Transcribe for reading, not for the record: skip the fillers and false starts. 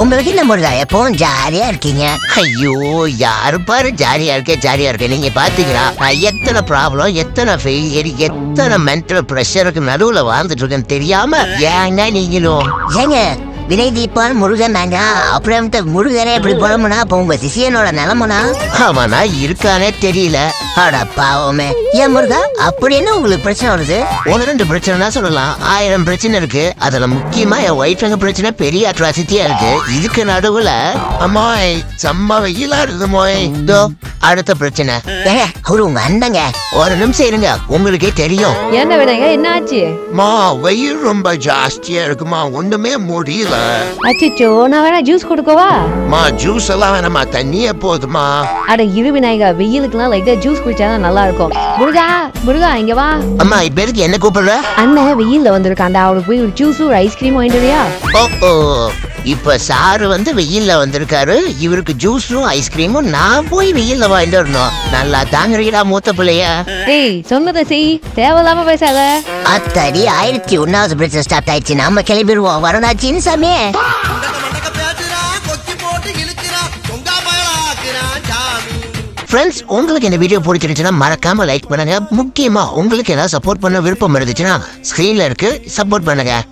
உங்களுக்கு என்ன முருகா எப்பவும் ஜாலியா இருக்கீங்க? ஐயோ யாரு பாரு ஜாலியா இருக்கேன். நீங்க பாத்தீங்களா நான் எத்தனை ப்ராப்ளம், எத்தனை ஃபெயிலியர், எத்தனை மென்டல் ப்ரெஷருக்கு நடுவுல வாழ்ந்துட்டு இருக்கேன்னு தெரியாம ஏங்க நீங்களும் ஏங்க வினை தீப்பான் முருகன் நாங்க அப்புறம் முருகனே இப்படி புலம்புனா அப்ப உங்க சிசியனோட நிலமுனா அவனா இருக்கானே தெரியல. அட பாவமே. ஏன் முருகா அப்படி என்ன உங்களுக்கு பிரச்சனை வருது? ஒரு 2 பிரச்சனை சொல்லலாம், 1000 பிரச்சனை இருக்கு. அதுல முக்கியமா என் ஒய்ஃபுங்க பிரச்சனை பெரிய அட்ராசிட்டியா இருக்கு. இதுக்கு நடுவுல அம்மாய் செம்ம வெயிலா இருக்குது மோய். இதோ அடுத்த பிரச்சனை. ஏங்க அவரு உங்க அண்ணங்க. ஒரு நிமிஷம் இருங்க, உங்களுக்கே தெரியும். என்ன விடுங்க, என்ன ஆச்சு? மா வெயில் ரொம்ப ஜாஸ்தியா இருக்குமா, ஒண்ணுமே முடியல. அச்சோ, நான் வேணா ஜூஸ் கொடுக்கவா? மா ஜூஸ் எல்லாம் வேணாமா, தண்ணியே போதுமா. அட இரு விநாயகா, வெயிலுக்குலாம் லைட்டா ஜூஸ் குடிச்சாதான் நல்லா இருக்கும். முருகா இங்க வா. அம்மா இப்ப எதுக்கு என்ன கூப்பிடுற? அண்ணன் வெயில்ல வந்திருக்காண்டா, அவனுக்கு போய் ஒரு ஜூஸும் ஒரு ஐஸ்கிரீம் வாங்கிட்டு வரியா? ஓ இப்ப சாரு வெயில்ல வந்திருக்காரு, இவருக்கு ஜூஸும் ஐஸ்கிரீமும் நான் போய் வெயில்ல வாங்கிட்டு வரணும். நல்லா தாங்குறீங்களா மூத்த பிள்ளைய? ஏய் சொன்னதை செய், தேவையில்லாம பேசாத. அத்தடி 1001வது பிரச்சனை ஸ்டார்ட் ஆயிடுச்சு. நாம கிளம்பிடுவோம். வரதாச்சின்னு சாமி. ஃப்ரெண்ட்ஸ், உங்களுக்கு இந்த வீடியோ பிடிச்சிருந்துச்சுன்னா மறக்காம லைக் பண்ணுங்க. முக்கியமா உங்களுக்கு ஏதாவது சப்போர்ட் பண்ண விருப்பம் இருந்துச்சுன்னா ஸ்கிரீன்ல இருக்கு, சப்போர்ட் பண்ணுங்க.